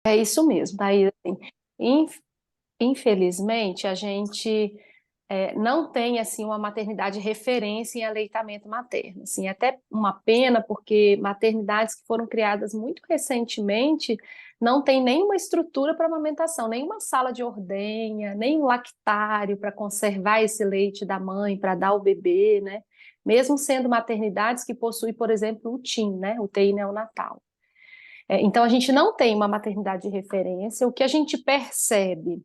É isso mesmo, Thaís. Assim, infelizmente, a gente não tem assim uma maternidade referência em aleitamento materno. Assim, é até uma pena, porque maternidades que foram criadas muito recentemente não tem nenhuma estrutura para amamentação, nenhuma sala de ordenha, nem um lactário para conservar esse leite da mãe, para dar ao bebê, né? Mesmo sendo maternidades que possuem, por exemplo, o TIN, né? UTI neonatal. Então, a gente não tem uma maternidade de referência. O que a gente percebe,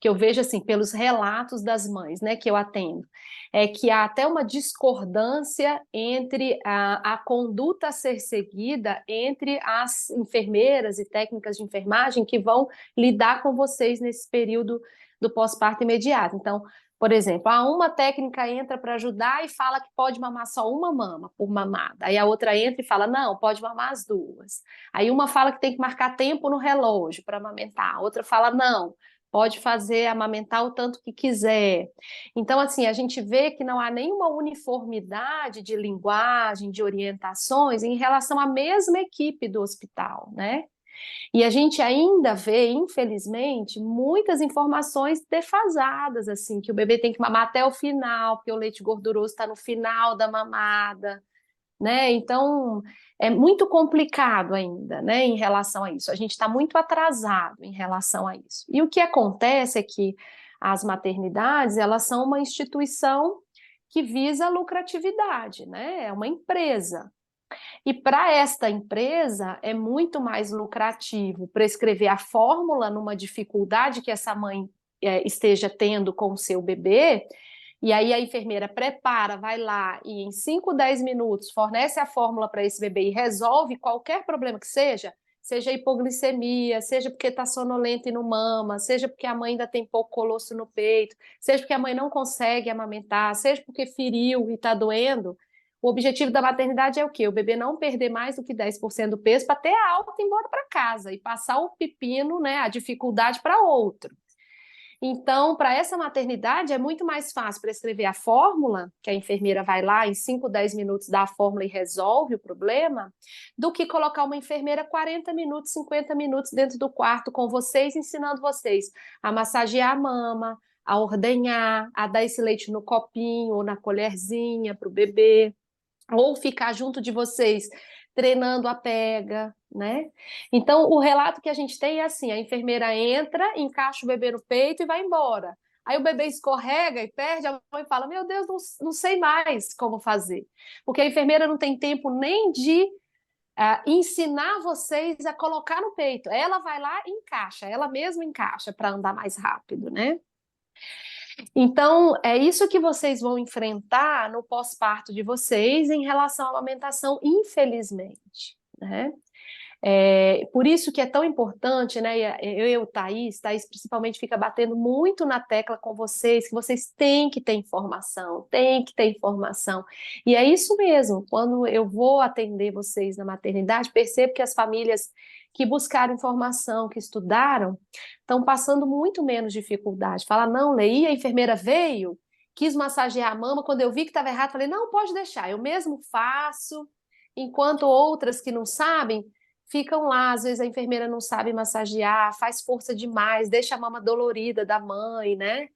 que eu vejo assim pelos relatos das mães, né, que eu atendo, é que há até uma discordância entre a conduta a ser seguida entre as enfermeiras e técnicas de enfermagem que vão lidar com vocês nesse período do pós-parto imediato. Então, por exemplo, uma técnica entra para ajudar e fala que pode mamar só uma mama por mamada. Aí a outra entra e fala, não, pode mamar as duas. Aí uma fala que tem que marcar tempo no relógio para amamentar. A outra fala, não, pode fazer, amamentar o tanto que quiser. Então, assim, a gente vê que não há nenhuma uniformidade de linguagem, de orientações em relação à mesma equipe do hospital, né? E a gente ainda vê, infelizmente, muitas informações defasadas, assim, que o bebê tem que mamar até o final, porque o leite gorduroso está no final da mamada, né? Então, é muito complicado ainda, né, em relação a isso. A gente está muito atrasado em relação a isso. E o que acontece é que as maternidades, elas são uma instituição que visa a lucratividade, né? É uma empresa. E para esta empresa é muito mais lucrativo prescrever a fórmula numa dificuldade que essa mãe esteja tendo com o seu bebê, e aí a enfermeira prepara, vai lá e em 5, 10 minutos fornece a fórmula para esse bebê e resolve qualquer problema que seja hipoglicemia, seja porque está sonolento e não mama, seja porque a mãe ainda tem pouco colosso no peito, seja porque a mãe não consegue amamentar, seja porque feriu e está doendo. O objetivo da maternidade é o quê? O bebê não perder mais do que 10% do peso para ter a alta e ir embora para casa e passar o pepino, né, a dificuldade para outro. Então, para essa maternidade, é muito mais fácil prescrever a fórmula, que a enfermeira vai lá em 5, 10 minutos dá a fórmula e resolve o problema, do que colocar uma enfermeira 40 minutos, 50 minutos dentro do quarto com vocês, ensinando vocês a massagear a mama, a ordenhar, a dar esse leite no copinho ou na colherzinha para o bebê, ou ficar junto de vocês treinando a pega, né? Então, o relato que a gente tem é assim: a enfermeira entra, encaixa o bebê no peito e vai embora. Aí o bebê escorrega e perde, a mãe fala: Meu Deus, não sei mais como fazer. Porque a enfermeira não tem tempo nem de ensinar vocês a colocar no peito. Ela vai lá e encaixa, ela mesma encaixa para andar mais rápido, né? Então, é isso que vocês vão enfrentar no pós-parto de vocês em relação à amamentação, infelizmente, né? Por isso que é tão importante, né? Thaís principalmente fica batendo muito na tecla com vocês, que vocês têm que ter informação, têm que ter informação. E é isso mesmo, quando eu vou atender vocês na maternidade, percebo que as famílias que buscaram informação, que estudaram, estão passando muito menos dificuldade. Fala, não, Lei, a enfermeira veio, quis massagear a mama, quando eu vi que estava errado, falei, não, pode deixar, eu mesmo faço, enquanto outras que não sabem, ficam lá, às vezes a enfermeira não sabe massagear, faz força demais, deixa a mama dolorida da mãe, né?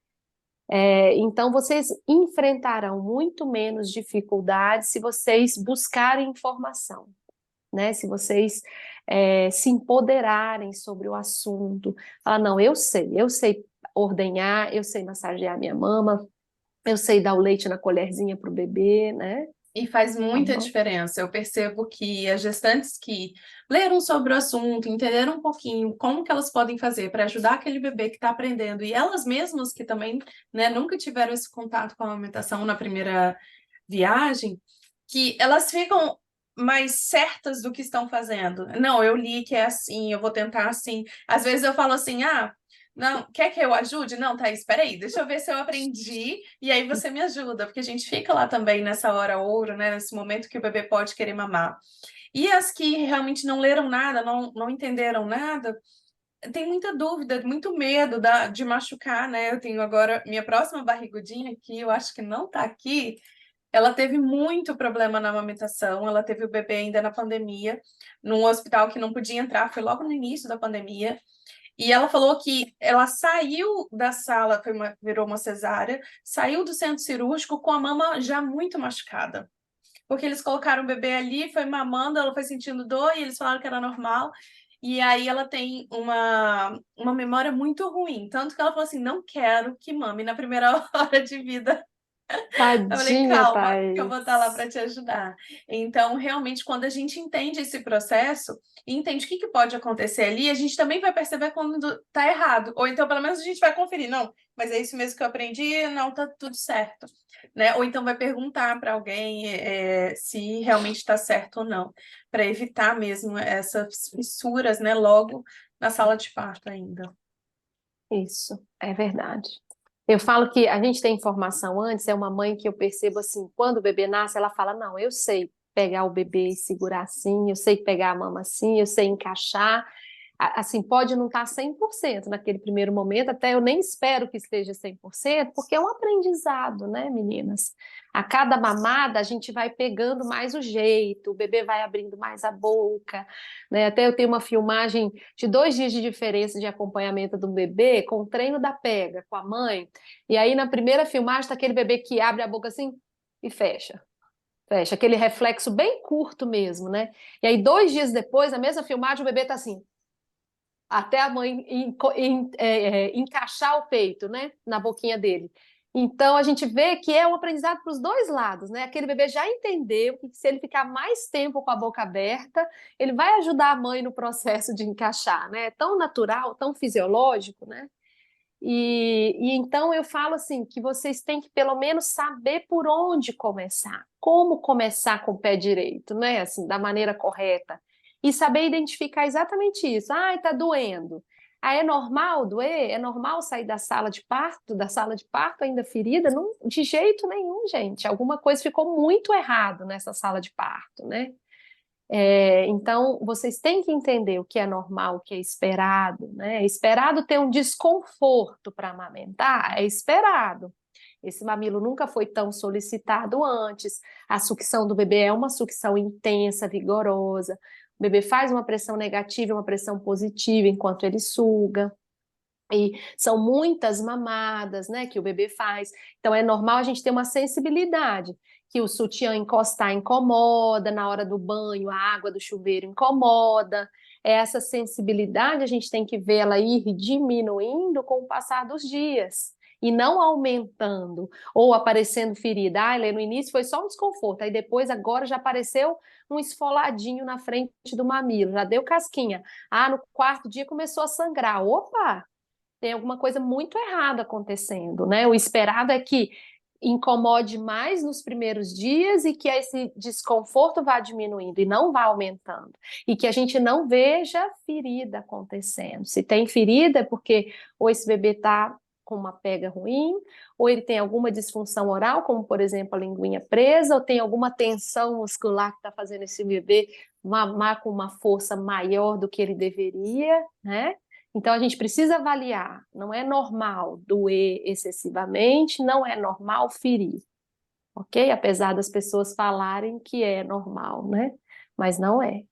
Então vocês enfrentarão muito menos dificuldades se vocês buscarem informação, né? Se vocês se empoderarem sobre o assunto, falar, não, eu sei ordenhar, eu sei massagear minha mama, eu sei dar o leite na colherzinha para o bebê, né? E faz Tá muita bom? diferença. Eu percebo que as gestantes que leram sobre o assunto, entenderam um pouquinho como que elas podem fazer para ajudar aquele bebê que está aprendendo, e elas mesmas que também, né, nunca tiveram esse contato com a amamentação na primeira viagem, que elas ficam mais certas do que estão fazendo. Não, eu li que é assim, eu vou tentar assim. Às vezes eu falo assim, ah, não, quer que eu ajude? Não, Thaís, espera aí, deixa eu ver se eu aprendi e aí você me ajuda, porque a gente fica lá também nessa hora ouro, né, nesse momento que o bebê pode querer mamar. E as que realmente não leram nada, não entenderam nada, tem muita dúvida, muito medo de machucar, né? Eu tenho agora minha próxima barrigudinha aqui, eu acho que não tá aqui, Ela teve muito problema na amamentação, ela teve o bebê ainda na pandemia, num hospital que não podia entrar, foi logo no início da pandemia. E ela falou que ela saiu da sala, virou uma cesárea, saiu do centro cirúrgico com a mama já muito machucada. Porque eles colocaram o bebê ali, foi mamando, ela foi sentindo dor e eles falaram que era normal. E aí ela tem uma memória muito ruim. Tanto que ela falou assim: não quero que mame na primeira hora de vida. Eu falei, Tadinha, calma, que eu vou estar lá Thaís. para te ajudar. Então, realmente, quando a gente entende esse processo e entende o que pode acontecer ali, a gente também vai perceber quando está errado. Ou então, pelo menos, a gente vai conferir, não, mas é isso mesmo que eu aprendi, não, tá tudo certo. Né? Ou então vai perguntar para alguém se realmente está certo ou não, para evitar mesmo essas fissuras, né, logo na sala de parto ainda. Isso, é verdade. Eu falo que a gente tem informação antes, é uma mãe que eu percebo assim, quando o bebê nasce, ela fala, não, eu sei pegar o bebê e segurar assim, eu sei pegar a mama assim, eu sei encaixar. Assim, pode não estar 100% naquele primeiro momento, até eu nem espero que esteja 100%, porque é um aprendizado, né, meninas? A cada mamada a gente vai pegando mais o jeito, o bebê vai abrindo mais a boca, né? Até eu tenho uma filmagem de 2 dias de diferença de acompanhamento do bebê com o treino da pega com a mãe, e aí na primeira filmagem está aquele bebê que abre a boca assim e fecha. Fecha, aquele reflexo bem curto mesmo, né? E aí, 2 dias depois, a mesma filmagem, o bebê tá assim, até a mãe encaixar o peito, né, na boquinha dele. Então a gente vê que é um aprendizado para os dois lados, né? Aquele bebê já entendeu que se ele ficar mais tempo com a boca aberta, ele vai ajudar a mãe no processo de encaixar, né? É tão natural, tão fisiológico, né? E então eu falo assim que vocês têm que pelo menos saber por onde começar, como começar com o pé direito, né? Assim, da maneira correta. E saber identificar exatamente isso. Ai, tá doendo. Ah, é normal doer? É normal sair da sala de parto ainda ferida? Não, de jeito nenhum, gente. Alguma coisa ficou muito errado nessa sala de parto, né? Então, vocês têm que entender o que é normal, o que é esperado, né? É esperado ter um desconforto para amamentar, é esperado. Esse mamilo nunca foi tão solicitado antes. A sucção do bebê é uma sucção intensa, vigorosa. O bebê faz uma pressão negativa e uma pressão positiva enquanto ele suga. E são muitas mamadas, né, que o bebê faz. Então é normal a gente ter uma sensibilidade, que o sutiã encostar incomoda, na hora do banho, a água do chuveiro incomoda. Essa sensibilidade a gente tem que ver ela ir diminuindo com o passar dos dias. E não aumentando, ou aparecendo ferida. Ah, no início foi só um desconforto, aí depois, agora já apareceu um esfoladinho na frente do mamilo, já deu casquinha. Ah, no quarto dia começou a sangrar. Opa! Tem alguma coisa muito errada acontecendo, né? O esperado é que incomode mais nos primeiros dias e que esse desconforto vá diminuindo e não vá aumentando. E que a gente não veja ferida acontecendo. Se tem ferida é porque ou esse bebê está com uma pega ruim, ou ele tem alguma disfunção oral, como por exemplo a linguinha presa, ou tem alguma tensão muscular que está fazendo esse bebê mamar com uma força maior do que ele deveria, né? Então a gente precisa avaliar. Não é normal doer excessivamente, não é normal ferir, ok? Apesar das pessoas falarem que é normal, né? Mas não é.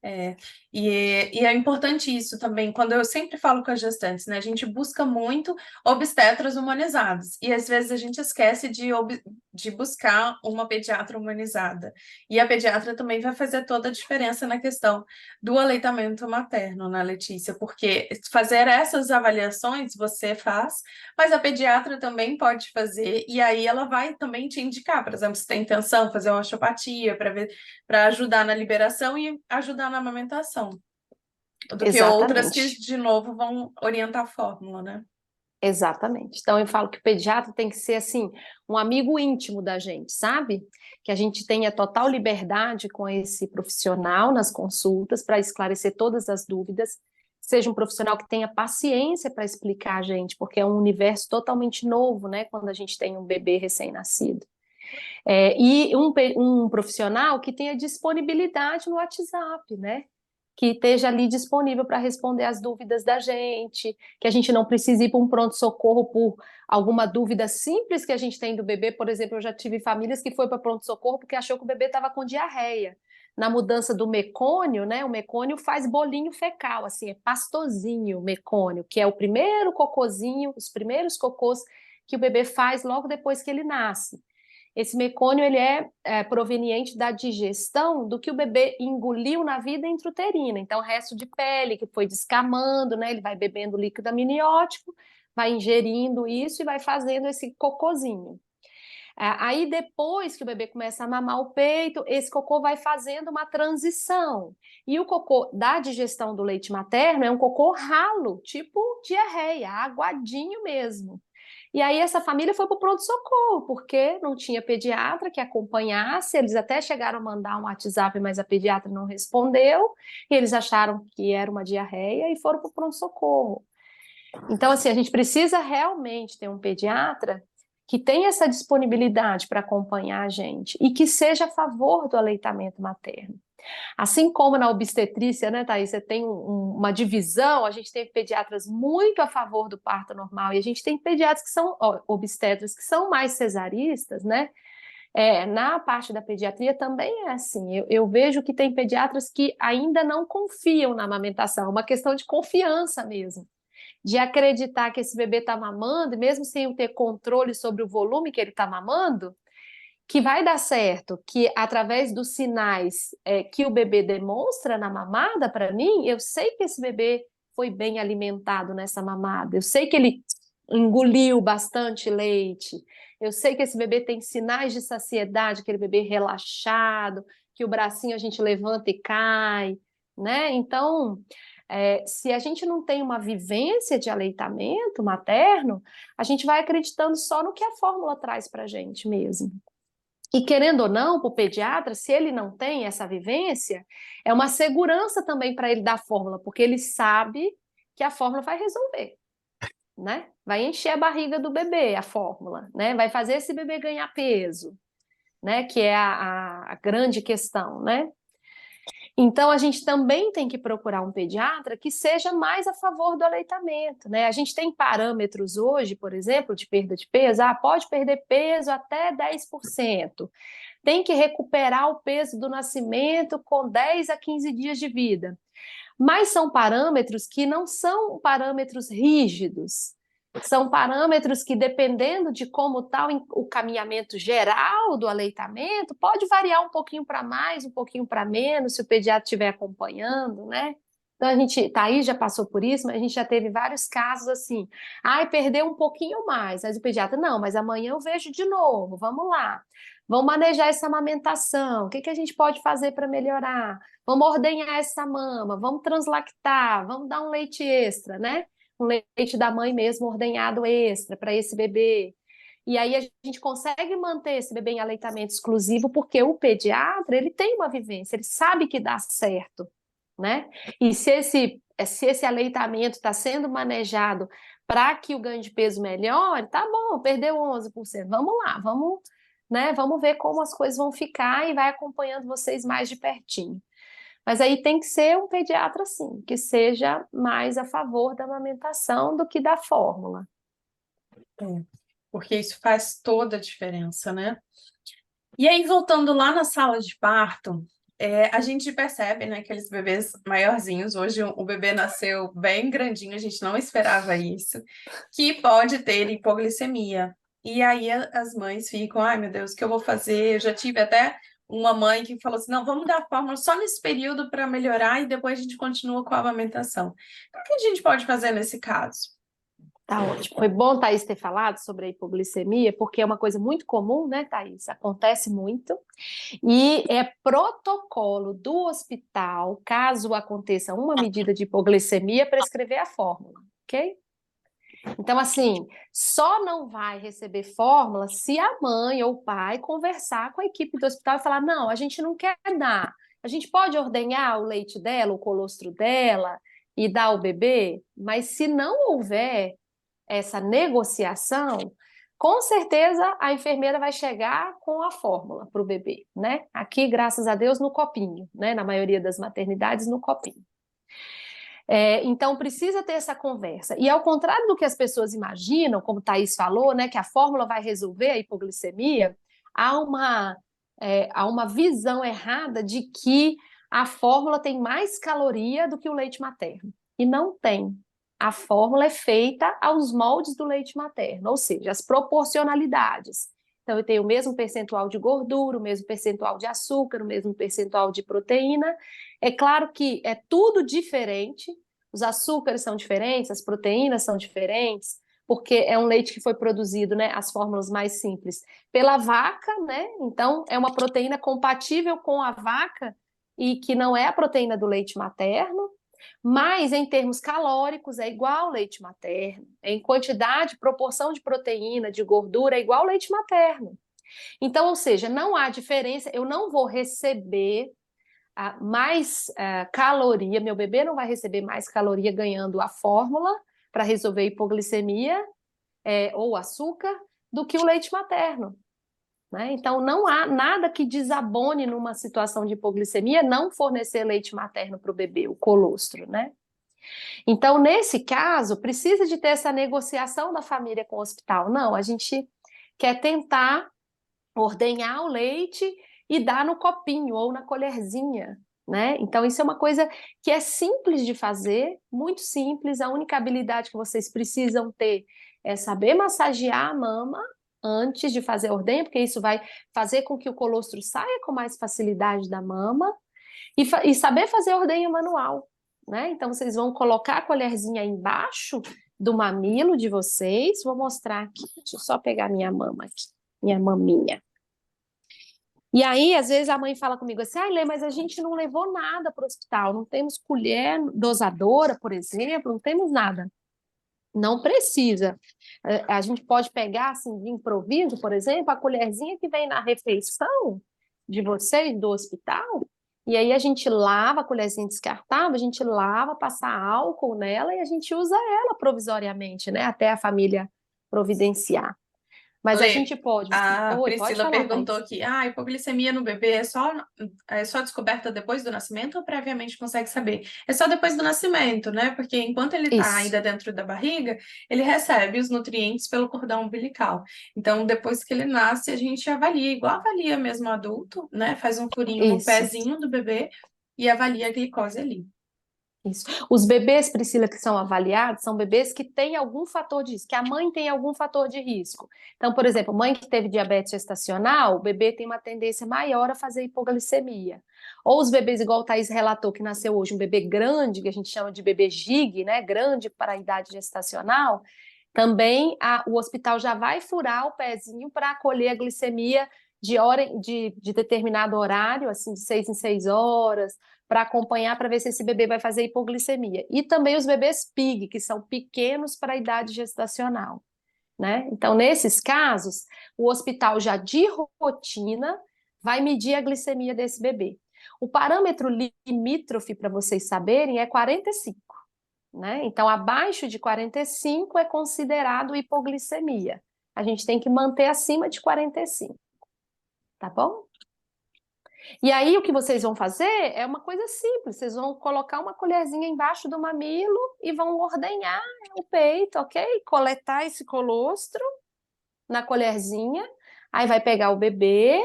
É, e é importante isso também, quando eu sempre falo com as gestantes, né? A gente busca muito obstetras humanizados, e às vezes a gente esquece de buscar uma pediatra humanizada. E a pediatra também vai fazer toda a diferença na questão do aleitamento materno, né, Letícia? Porque fazer essas avaliações você faz, mas a pediatra também pode fazer, e aí ela vai também te indicar, por exemplo, se tem intenção, fazer uma osteopatia para ver, para ajudar na liberação e ajudar na amamentação, do que outras que, Exatamente. de novo, vão orientar a fórmula, né? Exatamente. Então eu falo que o pediatra tem que ser assim, um amigo íntimo da gente, sabe? Que a gente tenha total liberdade com esse profissional nas consultas para esclarecer todas as dúvidas, seja um profissional que tenha paciência para explicar a gente, porque é um universo totalmente novo, né? Quando a gente tem um bebê recém-nascido. E um profissional que tenha disponibilidade no WhatsApp, né? que esteja ali disponível para responder as dúvidas da gente, que a gente não precise ir para um pronto-socorro por alguma dúvida simples que a gente tem do bebê. Por exemplo, eu já tive famílias que foi para pronto-socorro porque achou que o bebê estava com diarreia. Na mudança do mecônio, né? O mecônio faz bolinho fecal, assim, é pastosinho o mecônio, que é o primeiro cocôzinho, os primeiros cocôs que o bebê faz logo depois que ele nasce. Esse mecônio ele é proveniente da digestão do que o bebê engoliu na vida intrauterina. Então, o resto de pele que foi descamando, né? Ele vai bebendo líquido amniótico, vai ingerindo isso e vai fazendo esse cocôzinho. Aí, depois que o bebê começa a mamar o peito, esse cocô vai fazendo uma transição. E o cocô da digestão do leite materno é um cocô ralo, tipo diarreia, aguadinho mesmo. E aí essa família foi para o pronto-socorro, porque não tinha pediatra que acompanhasse, eles até chegaram a mandar um WhatsApp, mas a pediatra não respondeu, e eles acharam que era uma diarreia e foram para o pronto-socorro. Então, assim, a gente precisa realmente ter um pediatra que tenha essa disponibilidade para acompanhar a gente e que seja a favor do aleitamento materno. Assim como na obstetrícia, né, Thaís, você tem uma divisão, a gente tem pediatras muito a favor do parto normal e a gente tem pediatras que são obstetras que são mais cesaristas, né? Na parte da pediatria também é assim. Eu vejo que tem pediatras que ainda não confiam na amamentação, é uma questão de confiança mesmo, de acreditar que esse bebê está mamando, e mesmo sem ter controle sobre o volume que ele está mamando, que vai dar certo, que através dos sinais que o bebê demonstra na mamada, para mim, eu sei que esse bebê foi bem alimentado nessa mamada, eu sei que ele engoliu bastante leite, eu sei que esse bebê tem sinais de saciedade, aquele bebê relaxado, que o bracinho a gente levanta e cai, né? Então, se a gente não tem uma vivência de aleitamento materno, a gente vai acreditando só no que a fórmula traz para a gente mesmo. E querendo ou não, para o pediatra, se ele não tem essa vivência, é uma segurança também para ele dar fórmula, porque ele sabe que a fórmula vai resolver, né? Vai encher a barriga do bebê, a fórmula, né? Vai fazer esse bebê ganhar peso, né? Que é a grande questão, né? Então, a gente também tem que procurar um pediatra que seja mais a favor do aleitamento, né? A gente tem parâmetros hoje, por exemplo, de perda de peso. Pode perder peso até 10%. Tem que recuperar o peso do nascimento com 10 a 15 dias de vida. Mas são parâmetros que não são parâmetros rígidos. São parâmetros que, dependendo de como está o caminhamento geral do aleitamento, pode variar um pouquinho para mais, um pouquinho para menos, se o pediatra estiver acompanhando, né? Então, Thaís já passou por isso, mas a gente já teve vários casos assim. Perdeu um pouquinho mais. Mas o pediatra, não, mas amanhã eu vejo de novo, vamos lá. Vamos manejar essa amamentação. O que a gente pode fazer para melhorar? Vamos ordenhar essa mama, vamos translactar, vamos dar um leite extra, né? Um leite da mãe mesmo ordenhado extra para esse bebê. E aí a gente consegue manter esse bebê em aleitamento exclusivo porque o pediatra, ele tem uma vivência, ele sabe que dá certo, né? E se esse aleitamento está sendo manejado para que o ganho de peso melhore, tá bom, perdeu 11%, vamos lá, vamos, né? Vamos ver como as coisas vão ficar e vai acompanhando vocês mais de pertinho. Mas aí tem que ser um pediatra, sim, que seja mais a favor da amamentação do que da fórmula. Porque isso faz toda a diferença, né? E aí, voltando lá na sala de parto, a gente percebe, né, aqueles bebês maiorzinhos, hoje o bebê nasceu bem grandinho, a gente não esperava isso, que pode ter hipoglicemia. E aí as mães ficam, ai meu Deus, o que eu vou fazer? Eu já tive até uma mãe que falou assim, não, vamos dar fórmula só nesse período para melhorar e depois a gente continua com a amamentação. O que a gente pode fazer nesse caso? Tá ótimo. Foi bom, Thaís, ter falado sobre a hipoglicemia, porque é uma coisa muito comum, né, Thaís? Acontece muito. E é protocolo do hospital, caso aconteça uma medida de hipoglicemia, prescrever a fórmula, ok? Então, assim, só não vai receber fórmula se a mãe ou o pai conversar com a equipe do hospital e falar: não, a gente não quer dar. A gente pode ordenhar o leite dela, o colostro dela e dar ao bebê, mas se não houver essa negociação, com certeza a enfermeira vai chegar com a fórmula para o bebê, né? Aqui, graças a Deus, no copinho, né? Na maioria das maternidades, no copinho. Então, precisa ter essa conversa. E ao contrário do que as pessoas imaginam, como Thaís falou, né, que a fórmula vai resolver a hipoglicemia, há uma visão errada de que a fórmula tem mais caloria do que o leite materno. E não tem. A fórmula é feita aos moldes do leite materno, ou seja, as proporcionalidades. Então, eu tenho o mesmo percentual de gordura, o mesmo percentual de açúcar, o mesmo percentual de proteína. É claro que é tudo diferente, os açúcares são diferentes, as proteínas são diferentes, porque é um leite que foi produzido, né, as fórmulas mais simples, pela vaca, né? Então, é uma proteína compatível com a vaca e que não é a proteína do leite materno. Mas em termos calóricos é igual ao leite materno, em quantidade, proporção de proteína, de gordura é igual ao leite materno. Então, ou seja, não há diferença, eu não vou receber mais caloria, meu bebê não vai receber mais caloria ganhando a fórmula para resolver a hipoglicemia ou açúcar do que o leite materno. Né? Então, não há nada que desabone numa situação de hipoglicemia não fornecer leite materno para o bebê, o colostro, né? Então, nesse caso, precisa de ter essa negociação da família com o hospital. Não, a gente quer tentar ordenhar o leite e dar no copinho ou na colherzinha, né? Então, isso é uma coisa que é simples de fazer, muito simples. A única habilidade que vocês precisam ter é saber massagear a mama antes de fazer a ordenha, porque isso vai fazer com que o colostro saia com mais facilidade da mama e saber fazer a ordenha manual, né? Então, vocês vão colocar a colherzinha embaixo do mamilo de vocês. Vou mostrar aqui, deixa eu só pegar minha mama aqui, minha maminha. E aí, às vezes, a mãe fala comigo assim, Lê, mas a gente não levou nada para o hospital, não temos colher dosadora, por exemplo, não temos nada. Não precisa. A gente pode pegar, assim, de improviso, por exemplo, a colherzinha que vem na refeição de vocês, do hospital, e aí a gente lava a colherzinha descartável, a gente lava, passa álcool nela e a gente usa ela provisoriamente, né, até a família providenciar. Mas a Lê, gente pode. a Oi, pode Priscila falar, perguntou Thaís. aqui, a hipoglicemia no bebê é só descoberta depois do nascimento ou previamente consegue saber? É só depois do nascimento, né? Porque enquanto ele está Isso, ainda dentro da barriga, ele recebe os nutrientes pelo cordão umbilical. Então, depois que ele nasce, a gente avalia, igual avalia mesmo adulto, né? Faz um furinho no isso. pezinho do bebê e avalia a glicose ali. Isso. Os bebês, Priscila, que são avaliados, são bebês que têm algum fator de risco, que a mãe tem algum fator de risco. Então, por exemplo, mãe que teve diabetes gestacional, o bebê tem uma tendência maior a fazer hipoglicemia. Ou os bebês, igual o Thaís relatou, que nasceu hoje, um bebê grande, que a gente chama de bebê GIG, né, grande para a idade gestacional, também o hospital já vai furar o pezinho para acolher a glicemia de determinado horário, assim, de 6 em 6 horas, para acompanhar, para ver se esse bebê vai fazer hipoglicemia. E também os bebês PIG, que são pequenos para a idade gestacional, né? Então, nesses casos, o hospital já de rotina vai medir a glicemia desse bebê. O parâmetro limítrofe, para vocês saberem, é 45, né? Então, abaixo de 45 é considerado hipoglicemia. A gente tem que manter acima de 45, tá bom? E aí, o que vocês vão fazer é uma coisa simples: vocês vão colocar uma colherzinha embaixo do mamilo e vão ordenhar o peito, ok? Coletar esse colostro na colherzinha, aí vai pegar o bebê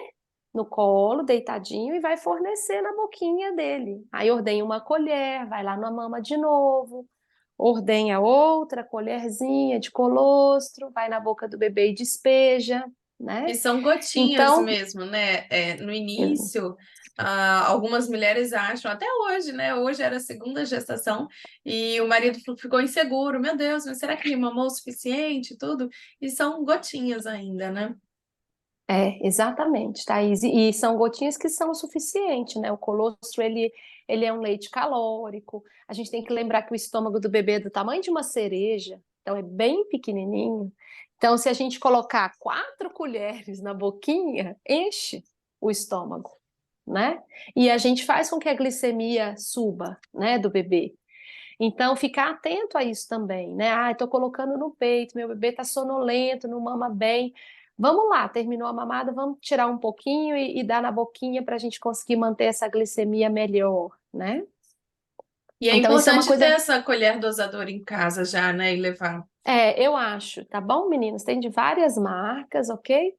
no colo, deitadinho, e vai fornecer na boquinha dele. Aí ordenha uma colher, vai lá na mama de novo, ordenha outra colherzinha de colostro, vai na boca do bebê e despeja, E né? são gotinhas Então, mesmo, né? No início, algumas mulheres acham, até hoje, né? Hoje era a segunda gestação e o marido ficou inseguro. Meu Deus, mas será que ele mamou o suficiente e tudo? E são gotinhas ainda, né? exatamente, Thaís. E são gotinhas que são o suficiente, né? O colostro, ele é um leite calórico. A gente tem que lembrar que o estômago do bebê é do tamanho de uma cereja, então é bem pequenininho. Então, se a gente colocar 4 colheres na boquinha, enche o estômago, né? E a gente faz com que a glicemia suba, né, do bebê. Então, ficar atento a isso também, né? Ah, estou colocando no peito, meu bebê está sonolento, não mama bem. Vamos lá, terminou a mamada, vamos tirar um pouquinho e dar na boquinha para a gente conseguir manter essa glicemia melhor, né? E é Então, isso é uma importante ter coisa. essa colher dosadora em casa já, né? E levar. Eu acho, tá bom, meninos? Tem de várias marcas, ok?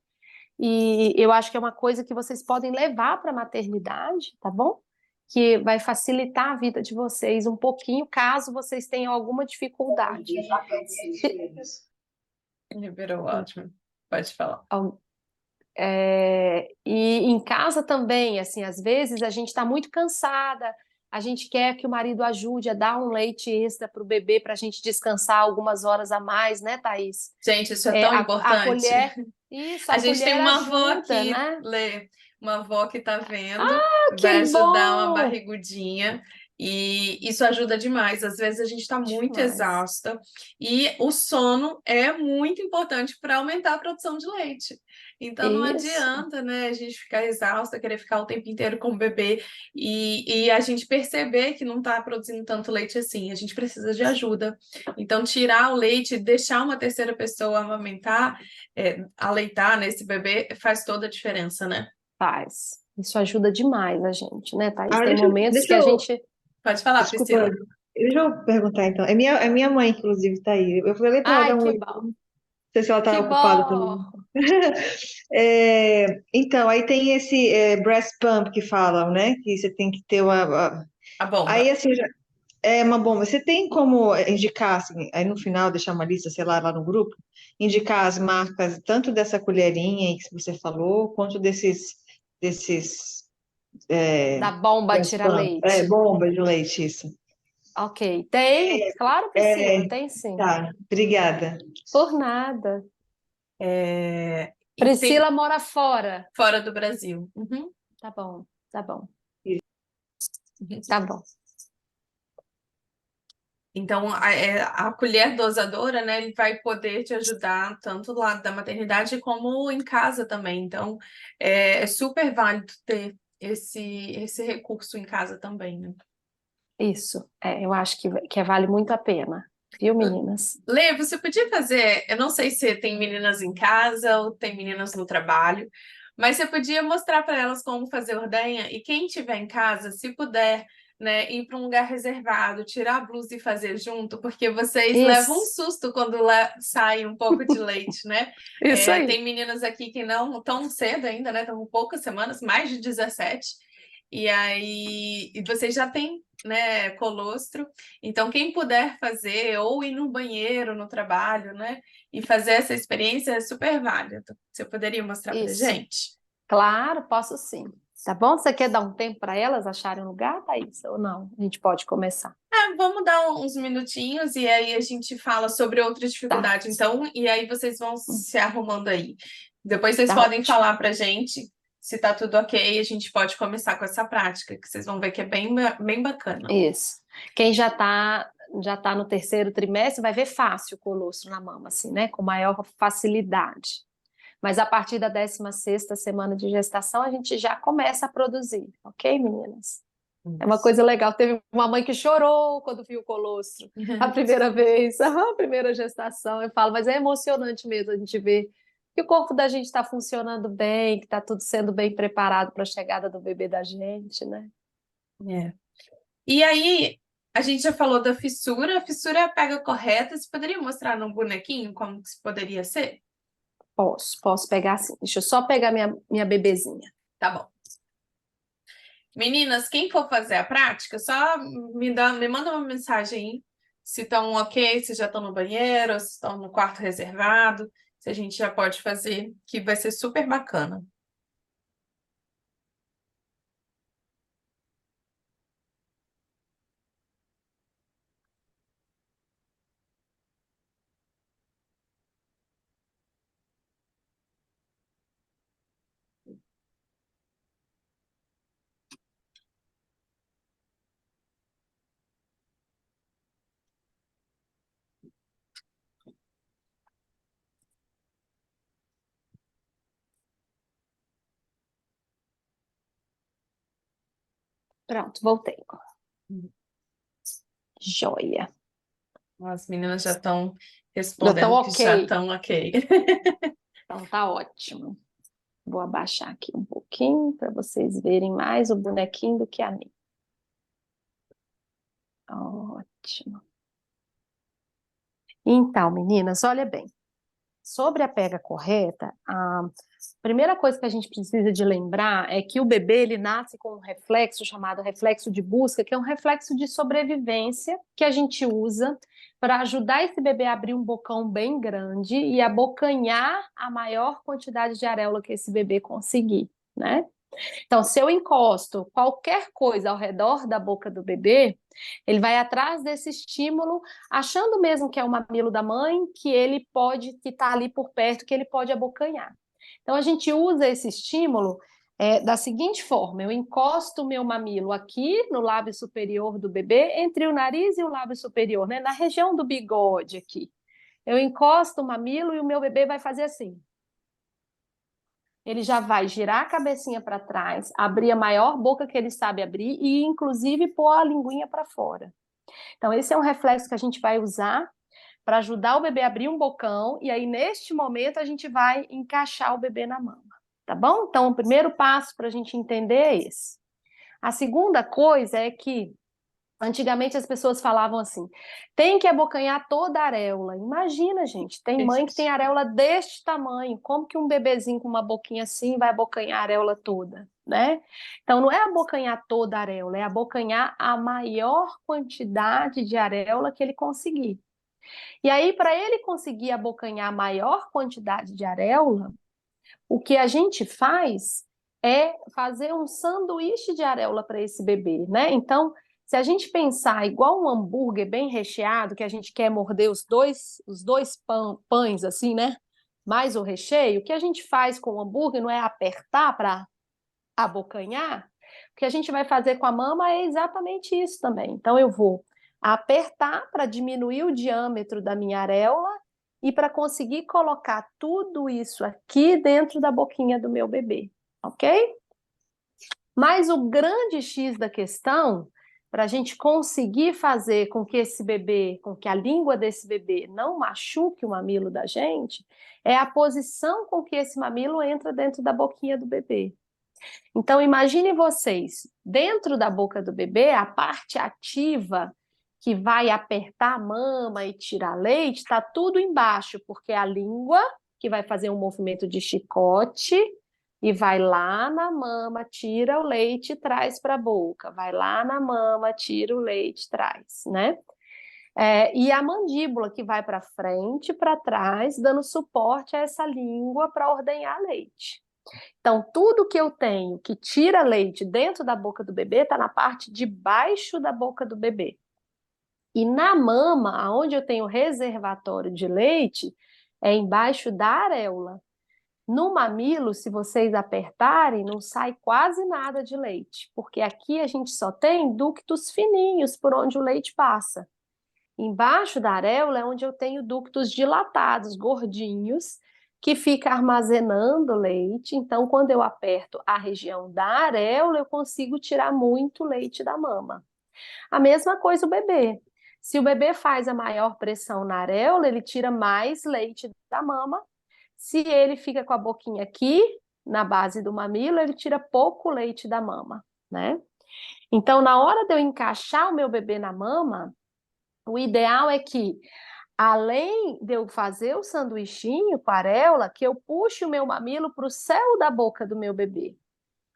E eu acho que é uma coisa que vocês podem levar para a maternidade, tá bom? Que vai facilitar a vida de vocês um pouquinho, caso vocês tenham alguma dificuldade. Liberou, ótimo. Pode falar. E em casa também, assim, às vezes a gente está muito cansada, a gente quer que o marido ajude a dar um leite extra para o bebê para a gente descansar algumas horas a mais, né, Thaís? Gente, isso é tão A importante. colher, isso, A a gente tem colher uma avó ajuda, aqui, né? Lê, uma avó que tá vendo, Que vai ajudar uma bom! barrigudinha, e isso ajuda demais. Às vezes a gente está muito Demais. exausta, e o sono é muito importante para aumentar a produção de leite. Então não Isso. adianta, né, a gente ficar exausta, querer ficar o tempo inteiro com o bebê e a gente perceber que não está produzindo tanto leite assim. A gente precisa de ajuda. Então, tirar o leite, deixar uma terceira pessoa amamentar aleitar nesse bebê faz toda a diferença, né? Faz. Isso ajuda demais a gente, né, Thaís? Ah, Tem momentos que deixa a eu, gente. Pode falar, desculpa, Priscila. deixa eu perguntar então. É minha mãe, inclusive, tá aí. Eu falei pra ela Ai, dar um que oi, bom. não sei se ela tá Que ocupada também. bom. Então, aí tem esse breast pump que falam, né? Que você tem que ter A bomba. Aí, assim, é uma bomba. Você tem como indicar, assim, aí no final deixar uma lista, sei lá, lá no grupo, indicar as marcas tanto dessa colherinha aí que você falou, quanto desses Da bomba breast tira pump, leite. bomba de leite, isso. Ok. Tem? Claro, Priscila, É, tem sim. tá, obrigada. Por nada. E tem Priscila mora fora. fora do Brasil. Uhum. Tá bom, tá bom, tá bom. Então, a colher dosadora, né, ele vai poder te ajudar tanto do lado da maternidade como em casa também. Então, é super válido ter esse recurso em casa também, né? Isso. Eu acho que vale muito a pena. Viu, meninas? Lê, você podia fazer, eu não sei se tem meninas em casa ou tem meninas no trabalho, mas você podia mostrar para elas como fazer ordenha e quem tiver em casa, se puder, né, ir para um lugar reservado, tirar a blusa e fazer junto, porque vocês levam um Isso. susto quando sai um pouco de leite, né? Isso aí. Tem meninas aqui que não tão cedo ainda, né? Estão com poucas semanas, mais de 17. E aí, e vocês já têm, né, colostro. Então, quem puder fazer, ou ir no banheiro, no trabalho, né, e fazer essa experiência é super válido. Você poderia mostrar pra Isso. gente? Claro, posso sim. Tá bom? Você quer dar um tempo para elas acharem um lugar, Thaís? Ou não? A gente pode começar. Vamos dar uns minutinhos e aí a gente fala sobre outras Tá, dificuldades, então, e aí vocês vão se arrumando aí. Depois vocês tá podem ótimo. falar pra gente se tá tudo ok, a gente pode começar com essa prática, que vocês vão ver que é bem bacana. Isso. Quem já tá no terceiro trimestre vai ver fácil o colostro na mama, assim, né? Com maior facilidade. Mas a partir da 16ª semana de gestação, a gente já começa a produzir, ok, meninas? É uma Isso. coisa legal. Teve uma mãe que chorou quando viu o colostro a primeira vez, a primeira gestação. Eu falo, mas é emocionante mesmo a gente ver que o corpo da gente está funcionando bem, que está tudo sendo bem preparado para a chegada do bebê da gente, né? É. E aí, a gente já falou da fissura, a fissura é a pega correta. Você poderia mostrar no bonequinho como que isso poderia ser? Posso pegar assim. Deixa eu só pegar minha bebezinha. Tá bom. Meninas, quem for fazer a prática, só me manda uma mensagem aí, se estão ok, se já estão no banheiro, se estão no quarto reservado, se a gente já pode fazer, que vai ser super bacana. Pronto, voltei. Joia. As meninas já estão Já estão respondendo que já ok. estão ok. Então tá ótimo. Vou abaixar aqui um pouquinho para vocês verem mais o bonequinho do que a mim. Ótimo. Então, meninas, olha bem. Sobre a pega correta, a primeira coisa que a gente precisa de lembrar é que o bebê ele nasce com um reflexo chamado reflexo de busca, que é um reflexo de sobrevivência que a gente usa para ajudar esse bebê a abrir um bocão bem grande e abocanhar a maior quantidade de areola que esse bebê conseguir, né? Então, se eu encosto qualquer coisa ao redor da boca do bebê, ele vai atrás desse estímulo, achando mesmo que é o mamilo da mãe, que ele pode, que está ali por perto, que ele pode abocanhar. Então, a gente usa esse estímulo da seguinte forma: eu encosto o meu mamilo aqui no lábio superior do bebê, entre o nariz e o lábio superior, né? Na região do bigode aqui. Eu encosto o mamilo e o meu bebê vai fazer assim. Ele já vai girar a cabecinha para trás, abrir a maior boca que ele sabe abrir e, inclusive, pôr a linguinha para fora. Então, esse é um reflexo que a gente vai usar para ajudar o bebê a abrir um bocão e aí, neste momento, a gente vai encaixar o bebê na mama, tá bom? Então, o primeiro passo para a gente entender é esse. A segunda coisa é que antigamente as pessoas falavam assim, tem que abocanhar toda a areola. Imagina, gente, tem mãe que tem areola deste tamanho, como que um bebezinho com uma boquinha assim vai abocanhar a areola toda, né? Então não é abocanhar toda a areola, é abocanhar a maior quantidade de areola que ele conseguir. E aí, para ele conseguir abocanhar a maior quantidade de areola, o que a gente faz é fazer um sanduíche de areola para esse bebê, né? Então, se a gente pensar igual um hambúrguer bem recheado, que a gente quer morder os dois pães, assim, né? Mais o recheio, o que a gente faz com o hambúrguer não é apertar para abocanhar, o que a gente vai fazer com a mama é exatamente isso também. Então, eu vou apertar para diminuir o diâmetro da minha areola e para conseguir colocar tudo isso aqui dentro da boquinha do meu bebê, ok? Mas o grande X da questão, para a gente conseguir fazer com que esse bebê, com que a língua desse bebê não machuque o mamilo da gente, é a posição com que esse mamilo entra dentro da boquinha do bebê. Então, imaginem vocês, dentro da boca do bebê, a parte ativa que vai apertar a mama e tirar leite, está tudo embaixo, porque é a língua que vai fazer um movimento de chicote e vai lá na mama, tira o leite e traz para a boca. Vai lá na mama, tira o leite e traz, né? E a mandíbula que vai para frente e para trás, dando suporte a essa língua para ordenhar leite. Então, tudo que eu tenho que tira leite dentro da boca do bebê está na parte de baixo da boca do bebê. E na mama, onde eu tenho reservatório de leite, é embaixo da areola. No mamilo, se vocês apertarem, não sai quase nada de leite, porque aqui a gente só tem ductos fininhos por onde o leite passa. Embaixo da areola é onde eu tenho ductos dilatados, gordinhos, que fica armazenando leite. Então, quando eu aperto a região da areola, eu consigo tirar muito leite da mama. A mesma coisa o bebê. Se o bebê faz a maior pressão na areola, ele tira mais leite da mama. Se ele fica com a boquinha aqui, na base do mamilo, ele tira pouco leite da mama, né? Então, na hora de eu encaixar o meu bebê na mama, o ideal é que, além de eu fazer o sanduichinho com a areola, que eu puxe o meu mamilo para o céu da boca do meu bebê.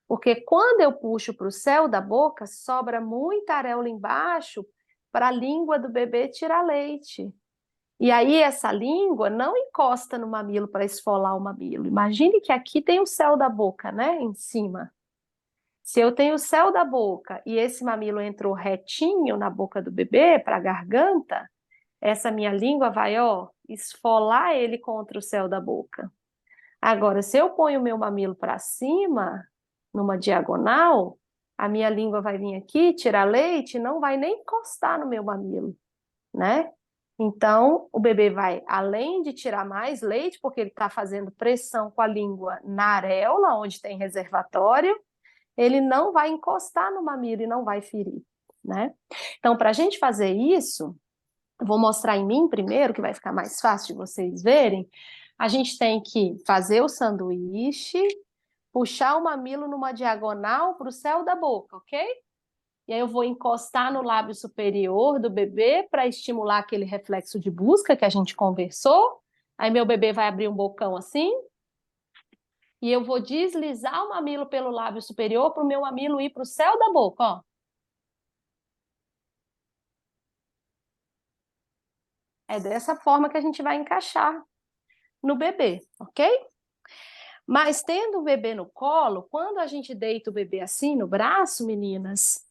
Porque quando eu puxo para o céu da boca, sobra muita areola embaixo para a língua do bebê tirar leite. E aí essa língua não encosta no mamilo para esfolar o mamilo. Imagine que aqui tem o céu da boca, né, em cima. Se eu tenho o céu da boca e esse mamilo entrou retinho na boca do bebê, para a garganta, essa minha língua vai, ó, esfolar ele contra o céu da boca. Agora, se eu ponho o meu mamilo para cima, numa diagonal, a minha língua vai vir aqui, tirar leite, e não vai nem encostar no meu mamilo, né? Então, o bebê vai, além de tirar mais leite, porque ele está fazendo pressão com a língua na areola, onde tem reservatório, ele não vai encostar no mamilo e não vai ferir. né? Então, para a gente fazer isso, eu vou mostrar em mim primeiro, que vai ficar mais fácil de vocês verem. A gente tem que fazer o sanduíche, puxar o mamilo numa diagonal para o céu da boca, ok? E aí eu vou encostar no lábio superior do bebê para estimular aquele reflexo de busca que a gente conversou. Aí meu bebê vai abrir um bocão assim, e eu vou deslizar o mamilo pelo lábio superior para o meu mamilo ir para o céu da boca, ó. É dessa forma que a gente vai encaixar no bebê, ok? Mas tendo o bebê no colo, quando a gente deita o bebê assim no braço, meninas,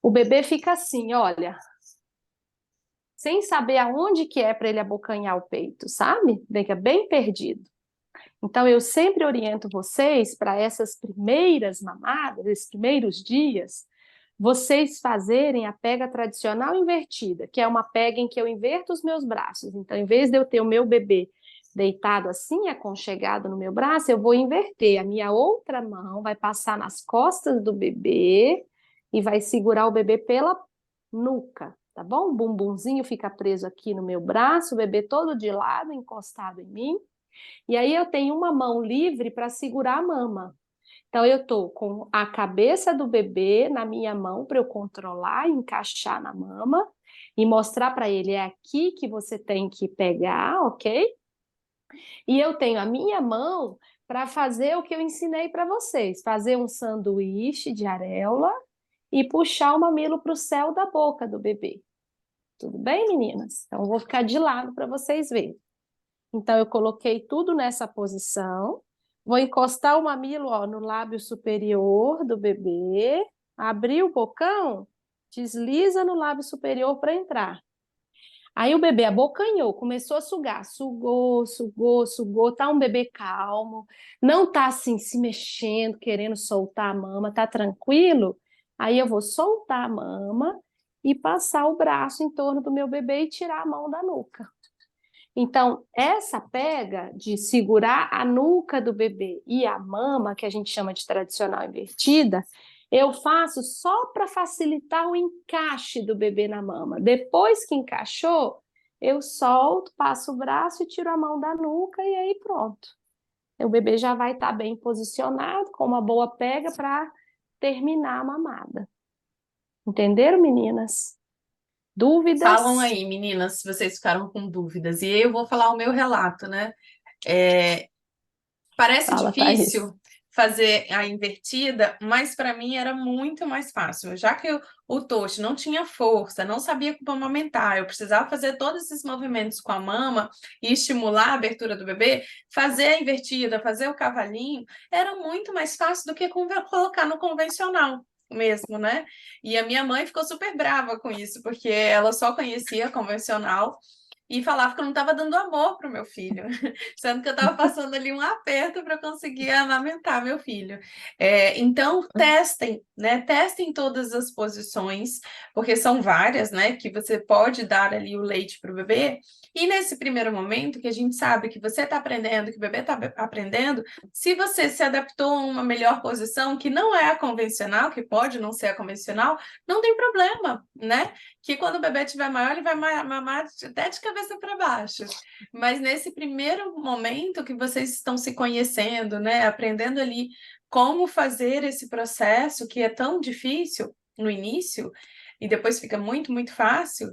o bebê fica assim, olha, sem saber aonde que é para ele abocanhar o peito, sabe? Fica bem perdido. Então, eu sempre oriento vocês para essas primeiras mamadas, esses primeiros dias, vocês fazerem a pega tradicional invertida, que é uma pega em que eu inverto os meus braços. Então, em vez de eu ter o meu bebê deitado assim, aconchegado no meu braço, eu vou inverter. A minha outra mão vai passar nas costas do bebê e vai segurar o bebê pela nuca, tá bom? O bumbumzinho fica preso aqui no meu braço, o bebê todo de lado, encostado em mim. E aí eu tenho uma mão livre para segurar a mama. Então eu estou com a cabeça do bebê na minha mão para eu controlar e encaixar na mama e mostrar para ele é aqui que você tem que pegar, ok? E eu tenho a minha mão para fazer o que eu ensinei para vocês, fazer um sanduíche de areola e puxar o mamilo para o céu da boca do bebê. Tudo bem, meninas? Então eu vou ficar de lado para vocês verem. Então, eu coloquei tudo nessa posição. Vou encostar o mamilo, ó, no lábio superior do bebê. Abrir o bocão, desliza no lábio superior para entrar. Aí o bebê abocanhou, começou a sugar. Sugou, sugou, sugou. Tá um bebê calmo. Não tá assim se mexendo, querendo soltar a mama. Tá tranquilo? Aí eu vou soltar a mama e passar o braço em torno do meu bebê e tirar a mão da nuca. Então, essa pega de segurar a nuca do bebê e a mama, que a gente chama de tradicional invertida, eu faço só para facilitar o encaixe do bebê na mama. Depois que encaixou, eu solto, passo o braço e tiro a mão da nuca e aí pronto. O bebê já vai estar bem posicionado, com uma boa pega para terminar a mamada. Entenderam, meninas? Dúvidas? Falam aí, meninas, se vocês ficaram com dúvidas. E eu vou falar o meu relato, né? É, parece Fala, Thaís. difícil fazer a invertida, mas para mim era muito mais fácil. Já que o Toshi não tinha força, não sabia como amamentar, eu precisava fazer todos esses movimentos com a mama e estimular a abertura do bebê, fazer a invertida, fazer o cavalinho, era muito mais fácil do que colocar no convencional mesmo, né? E a minha mãe ficou super brava com isso, porque ela só conhecia convencional e falava que eu não estava dando amor para o meu filho, sendo que eu estava passando ali um aperto para conseguir amamentar meu filho. Então, testem, né? Testem todas as posições, porque são várias, né? Que você pode dar ali o leite para o bebê. E nesse primeiro momento, que a gente sabe que você está aprendendo, que o bebê está aprendendo, se você se adaptou a uma melhor posição, que não é a convencional, que pode não ser a convencional, não tem problema, né? Que quando o bebê estiver maior, ele vai mamar até de cabeça para baixo. Mas nesse primeiro momento que vocês estão se conhecendo, né, aprendendo ali como fazer esse processo que é tão difícil no início e depois fica muito, muito fácil,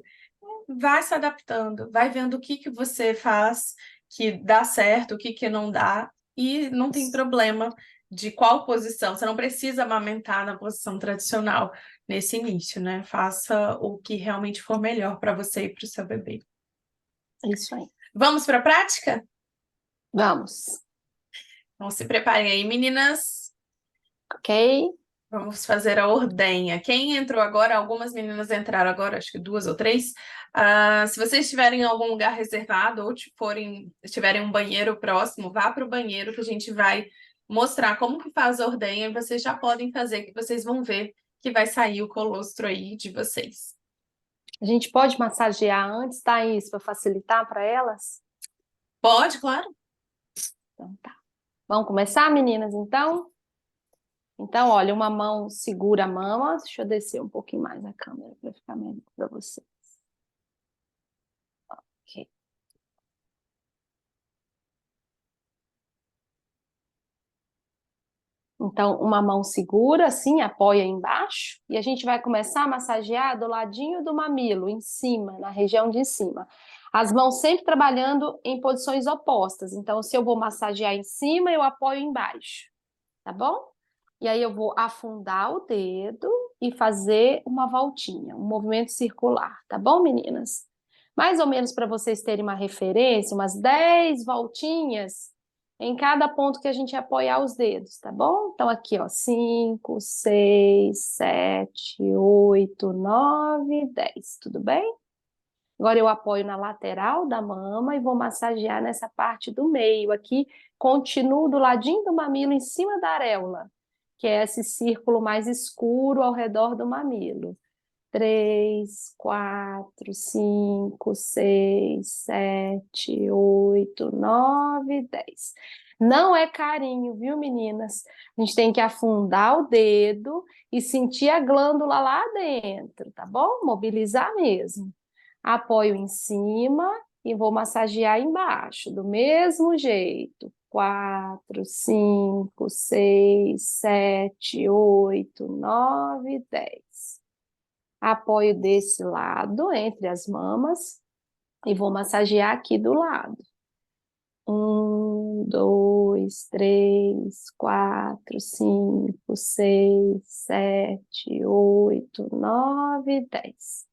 vai se adaptando, vai vendo o que você faz que dá certo, o que não dá, e não tem problema de qual posição. Você não precisa amamentar na posição tradicional nesse início, né? Faça o que realmente for melhor para você e para o seu bebê. Isso aí. Vamos para a prática? Vamos. Então, se preparem aí, meninas. Ok? Vamos fazer a ordenha. Quem entrou agora, algumas meninas entraram agora, acho que 2 ou 3. Se vocês estiverem em algum lugar reservado ou tiverem um banheiro próximo, vá para o banheiro que a gente vai mostrar como que faz a ordenha e vocês já podem fazer, que vocês vão ver que vai sair o colostro aí de vocês. A gente pode massagear antes, Thaís, para facilitar para elas? Pode, claro. Então tá. Vamos começar, meninas, então? Então, olha, uma mão segura a mama. Deixa eu descer um pouquinho mais a câmera para ficar melhor para você. Ok. Então, uma mão segura, assim, apoia embaixo, e a gente vai começar a massagear do ladinho do mamilo, em cima, na região de cima. As mãos sempre trabalhando em posições opostas. Então, se eu vou massagear em cima, eu apoio embaixo, tá bom? E aí eu vou afundar o dedo e fazer uma voltinha, um movimento circular, tá bom, meninas? Mais ou menos para vocês terem uma referência, umas 10 voltinhas em cada ponto que a gente apoiar os dedos, tá bom? Então aqui, ó, 5, 6, 7, 8, 9, 10, tudo bem? Agora eu apoio na lateral da mama e vou massagear nessa parte do meio aqui, continuo do ladinho do mamilo em cima da areola, que é esse círculo mais escuro ao redor do mamilo. 3, 4, 5, 6, 7, 8, 9, 10. Não é carinho, viu, meninas? A gente tem que afundar o dedo e sentir a glândula lá dentro, tá bom? Mobilizar mesmo. Apoio em cima e vou massagear embaixo, do mesmo jeito. 4, 5, 6, 7, 8, 9, 10. Apoio desse lado, entre as mamas, e vou massagear aqui do lado. 1, 2, 3, 4, 5, 6, 7, 8, 9, 10.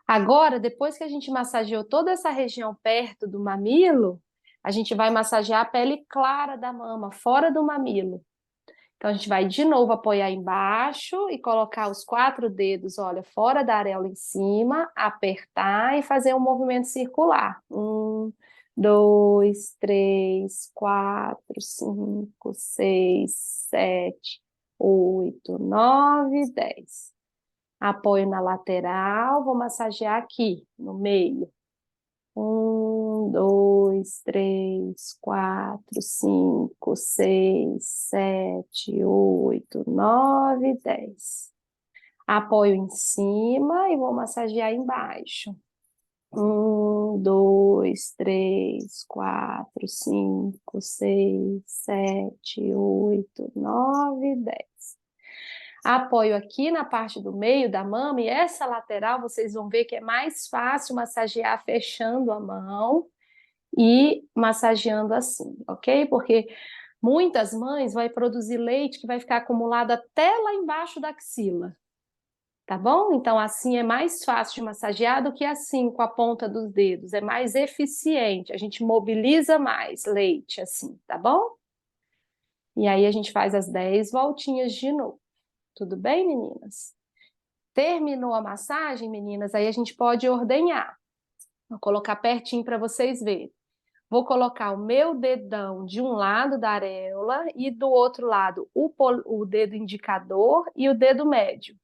Agora, depois que a gente massageou toda essa região perto do mamilo, a gente vai massagear a pele clara da mama, fora do mamilo. Então, a gente vai de novo apoiar embaixo e colocar os 4 dedos, olha, fora da areola em cima, apertar e fazer um movimento circular. 1, 2, 3, 4, 5, 6, 7, 8, 9, 10. Apoio na lateral, vou massagear aqui, no meio. 1, 2, 3, 4, 5, 6, 7, 8, 9, 10. Apoio em cima e vou massagear embaixo. 1, 2, 3, 4, 5, 6, 7, 8, 9, 10. Apoio aqui na parte do meio da mama e essa lateral vocês vão ver que é mais fácil massagear fechando a mão e massageando assim, ok? Porque muitas mães vão produzir leite que vai ficar acumulado até lá embaixo da axila, tá bom? Então assim é mais fácil de massagear do que assim com a ponta dos dedos, é mais eficiente, a gente mobiliza mais leite assim, tá bom? E aí a gente faz as 10 voltinhas de novo. Tudo bem, meninas? Terminou a massagem, meninas, aí a gente pode ordenhar. Vou colocar pertinho para vocês verem. Vou colocar o meu dedão de um lado da areola e do outro lado o dedo indicador e o dedo médio.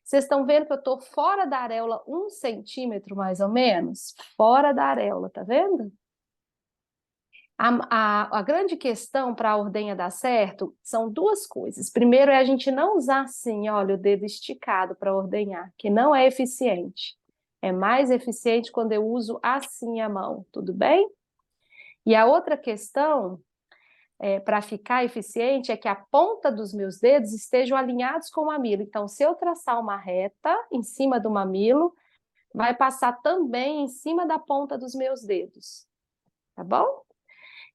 Vocês estão vendo que eu estou fora da areola 1 centímetro, mais ou menos? Fora da areola, tá vendo? A grande questão para a ordenha dar certo são 2 coisas. Primeiro é a gente não usar assim, olha, o dedo esticado para ordenhar, que não é eficiente. É mais eficiente quando eu uso assim a mão, tudo bem? E a outra questão, para ficar eficiente, é que a ponta dos meus dedos estejam alinhados com o mamilo. Então, se eu traçar uma reta em cima do mamilo, vai passar também em cima da ponta dos meus dedos, tá bom?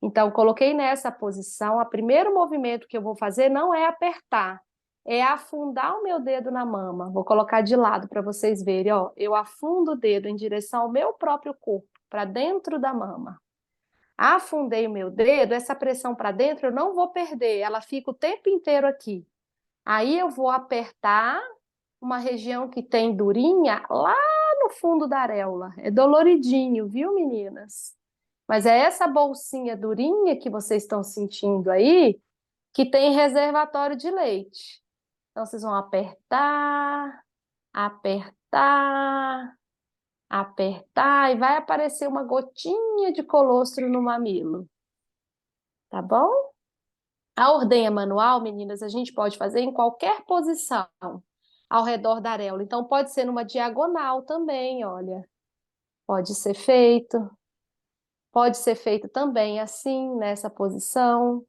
Então, coloquei nessa posição, o primeiro movimento que eu vou fazer não é apertar, é afundar o meu dedo na mama. Vou colocar de lado para vocês verem, ó. Eu afundo o dedo em direção ao meu próprio corpo, para dentro da mama. Afundei o meu dedo, essa pressão para dentro eu não vou perder, ela fica o tempo inteiro aqui. Aí eu vou apertar uma região que tem durinha lá no fundo da areola. É doloridinho, viu, meninas? Mas é essa bolsinha durinha que vocês estão sentindo aí que tem reservatório de leite. Então, vocês vão apertar, apertar, apertar, e vai aparecer uma gotinha de colostro no mamilo. Tá bom? A ordenha manual, meninas, a gente pode fazer em qualquer posição ao redor da areola. Então, pode ser numa diagonal também, olha. Pode ser feito. Pode ser feito também assim, nessa posição.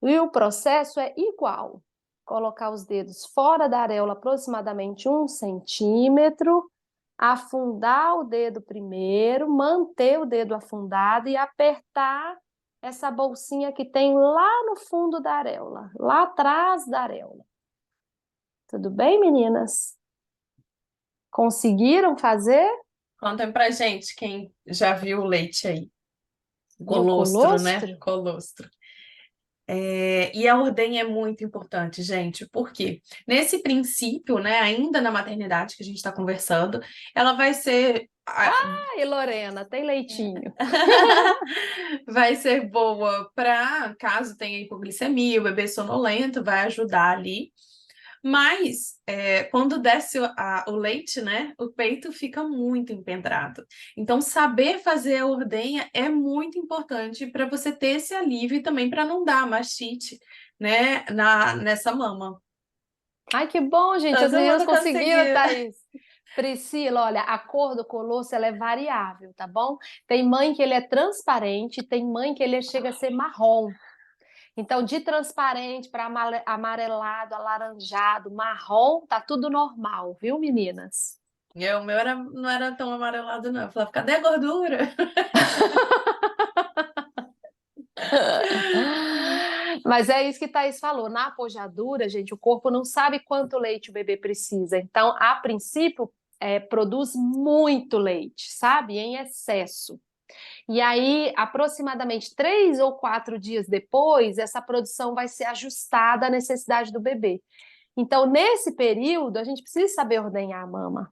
E o processo é igual. Colocar os dedos fora da areola, aproximadamente 1 centímetro, afundar o dedo primeiro, manter o dedo afundado e apertar essa bolsinha que tem lá no fundo da areola, lá atrás da areola. Tudo bem, meninas? Conseguiram fazer? Contem pra gente quem já viu o leite aí. E o Colostro, né? colostro? Colostro. E a ordenha é muito importante, gente, porque nesse princípio, né, ainda na maternidade que a gente está conversando, ela vai ser Ai, Lorena, tem leitinho. vai ser boa para caso tenha hipoglicemia, o bebê sonolento, vai ajudar ali. Mas quando desce o leite, né, o peito fica muito empedrado. Então, saber fazer a ordenha é muito importante para você ter esse alívio e também para não dar mastite, né, nessa mama. Ai, que bom, gente. As Todo meninas mundo conseguiram, conseguiu. Thaís. Priscila, olha, a cor do colosso ela é variável, tá bom? Tem mãe que ele é transparente, tem mãe que ele chega a ser marrom. Então, de transparente para amarelado, alaranjado, marrom, tá tudo normal, viu, meninas? O meu não era tão amarelado, não. Eu falava, cadê a gordura? Mas é isso que Thaís falou. Na apojadura, gente, o corpo não sabe quanto leite o bebê precisa. Então, a princípio, produz muito leite, sabe? Em excesso. E aí, aproximadamente 3 ou 4 dias depois, essa produção vai ser ajustada à necessidade do bebê. Então, nesse período, a gente precisa saber ordenhar a mama.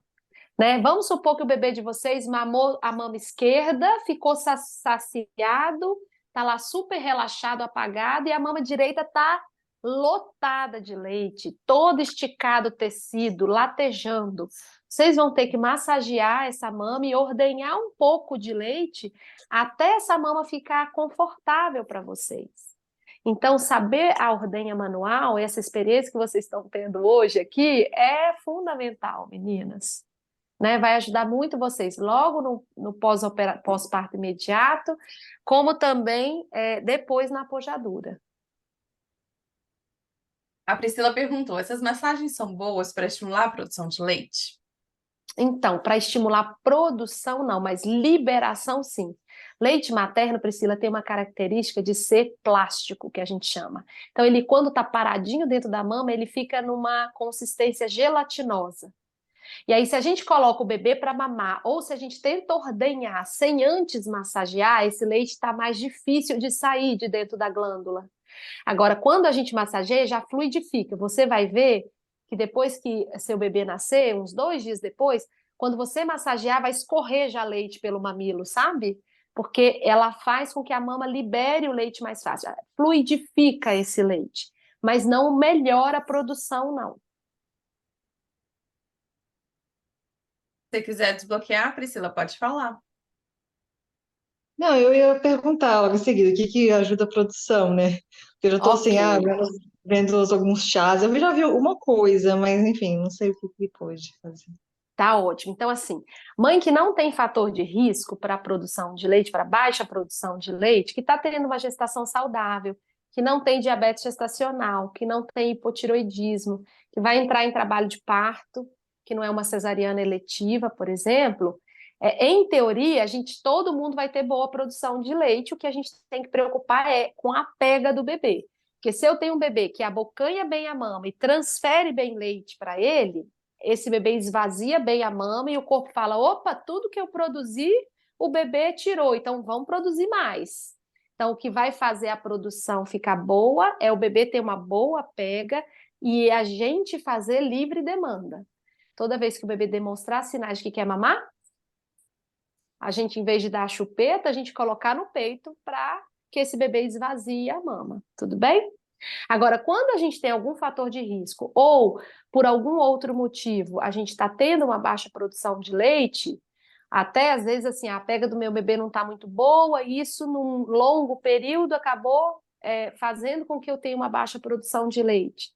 Né? Vamos supor que o bebê de vocês mamou a mama esquerda, ficou saciado, tá lá super relaxado, apagado, e a mama direita tá lotada de leite, todo esticado o tecido, latejando. Vocês vão ter que massagear essa mama e ordenhar um pouco de leite até essa mama ficar confortável para vocês. Então, saber a ordenha manual, essa experiência que vocês estão tendo hoje aqui, é fundamental, meninas. Né, vai ajudar muito vocês logo no pós-parto imediato, como também depois na apojadura. A Priscila perguntou: essas massagens são boas para estimular a produção de leite? Então, para estimular produção, não, mas liberação, sim. Leite materno, Priscila, tem uma característica de ser plástico, que a gente chama. Então, ele, quando está paradinho dentro da mama, ele fica numa consistência gelatinosa. E aí, se a gente coloca o bebê para mamar, ou se a gente tenta ordenhar sem antes massagear, esse leite está mais difícil de sair de dentro da glândula. Agora, quando a gente massageia, já fluidifica. Você vai ver que depois que seu bebê nascer, uns 2 dias depois, quando você massagear, vai escorrer já leite pelo mamilo, sabe? Porque ela faz com que a mama libere o leite mais fácil. Fluidifica esse leite, mas não melhora a produção, não. Se você quiser desbloquear, Priscila, pode falar. Não, eu ia perguntar logo em seguida, o que que ajuda a produção, né? Porque eu já estou Ok. assim, vendo alguns chás. Eu já vi uma coisa, mas enfim, não sei o que que pode fazer. Tá ótimo. Então, assim, mãe que não tem fator de risco para a produção de leite, para baixa produção de leite, que está tendo uma gestação saudável, que não tem diabetes gestacional, que não tem hipotiroidismo, que vai entrar em trabalho de parto, que não é uma cesariana eletiva, por exemplo, em teoria, todo mundo vai ter boa produção de leite. O que a gente tem que preocupar é com a pega do bebê. Porque se eu tenho um bebê que abocanha bem a mama e transfere bem leite para ele, esse bebê esvazia bem a mama e o corpo fala: opa, tudo que eu produzi, o bebê tirou, então vamos produzir mais. Então, o que vai fazer a produção ficar boa é o bebê ter uma boa pega e a gente fazer livre demanda. Toda vez que o bebê demonstrar sinais de que quer mamar, a gente, em vez de dar a chupeta, a gente colocar no peito para que esse bebê esvazie a mama. Tudo bem? Agora, quando a gente tem algum fator de risco ou por algum outro motivo a gente está tendo uma baixa produção de leite, até às vezes assim, a pega do meu bebê não está muito boa, e isso num longo período acabou fazendo com que eu tenha uma baixa produção de leite?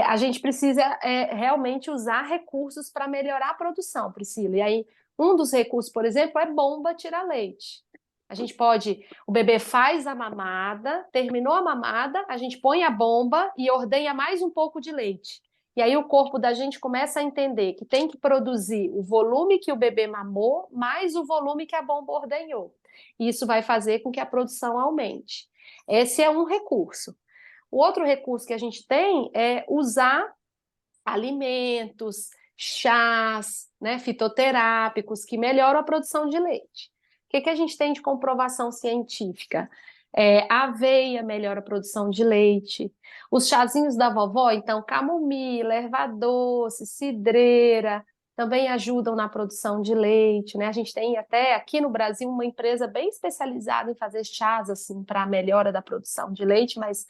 A gente precisa realmente usar recursos para melhorar a produção, Priscila. E aí, um dos recursos, por exemplo, é bomba tirar leite. A gente pode, o bebê faz a mamada, terminou a mamada, a gente põe a bomba e ordenha mais um pouco de leite. E aí o corpo da gente começa a entender que tem que produzir o volume que o bebê mamou, mais o volume que a bomba ordenhou. E isso vai fazer com que a produção aumente. Esse é um recurso. O outro recurso que a gente tem é usar alimentos, chás, né, fitoterápicos que melhoram a produção de leite. O que a gente tem de comprovação científica? A aveia melhora a produção de leite. Os chazinhos da vovó, então, camomila, erva doce, cidreira, também ajudam na produção de leite, né? A gente tem até aqui no Brasil uma empresa bem especializada em fazer chás assim para a melhora da produção de leite, mas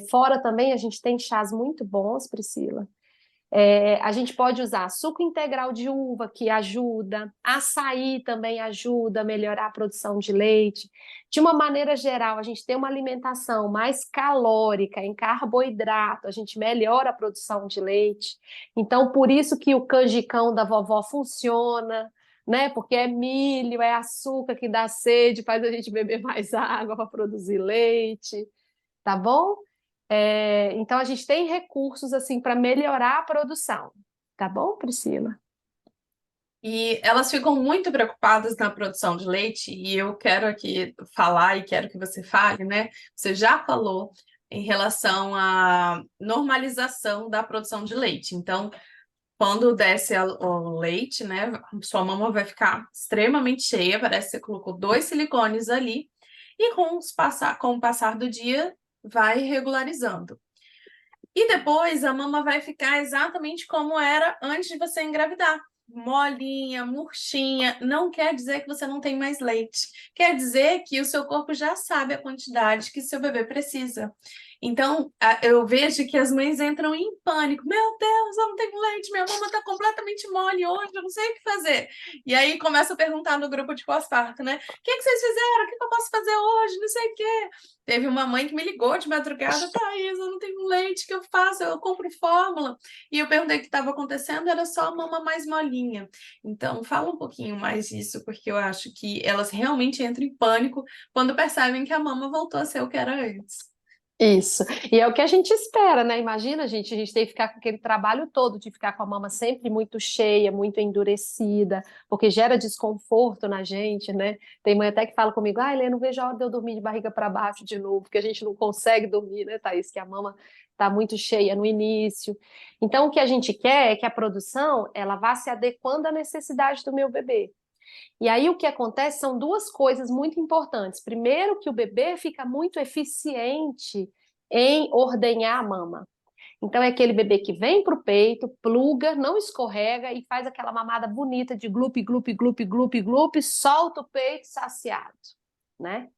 fora também a gente tem chás muito bons, Priscila. A gente pode usar suco integral de uva, que ajuda, açaí também ajuda a melhorar a produção de leite. De uma maneira geral, a gente tem uma alimentação mais calórica, em carboidrato, a gente melhora a produção de leite. Então, por isso que o canjicão da vovó funciona, né? Porque é milho, é açúcar que dá sede, faz a gente beber mais água para produzir leite, tá bom? Então, a gente tem recursos assim para melhorar a produção. Tá bom, Priscila? E elas ficam muito preocupadas na produção de leite, e eu quero aqui falar e quero que você fale, né? Você já falou em relação à normalização da produção de leite. Então, quando desce o leite, né? Sua mama vai ficar extremamente cheia, parece que você colocou 2 silicones ali, e com o passar do dia, vai regularizando. E depois a mama vai ficar exatamente como era antes de você engravidar. Molinha, murchinha, não quer dizer que você não tem mais leite. Quer dizer que o seu corpo já sabe a quantidade que seu bebê precisa. Então, eu vejo que as mães entram em pânico. Meu Deus, eu não tenho leite, minha mama está completamente mole hoje, eu não sei o que fazer. E aí começa a perguntar no grupo de pós-parto, né? O que vocês fizeram? O que eu posso fazer hoje? Não sei o quê. Teve uma mãe que me ligou de madrugada, Thaís, eu não tenho leite, o que eu faço? Eu compro fórmula. E eu perguntei o que estava acontecendo, era só a mama mais molinha. Então, fala um pouquinho mais disso, porque eu acho que elas realmente entram em pânico quando percebem que a mama voltou a ser o que era antes. Isso. E é o que a gente espera, né? Imagina, a gente tem que ficar com aquele trabalho todo de ficar com a mama sempre muito cheia, muito endurecida, porque gera desconforto na gente, né? Tem mãe até que fala comigo, Helena, não vejo a hora de eu dormir de barriga para baixo de novo, porque a gente não consegue dormir, né, Thaís? Que a mama está muito cheia no início. Então, o que a gente quer é que a produção ela vá se adequando à necessidade do meu bebê. E aí o que acontece são duas coisas muito importantes. Primeiro, que o bebê fica muito eficiente em ordenhar a mama. Então é aquele bebê que vem para o peito, pluga, não escorrega e faz aquela mamada bonita de glup, glup, glup, glup, glup, solta o peito saciado, né?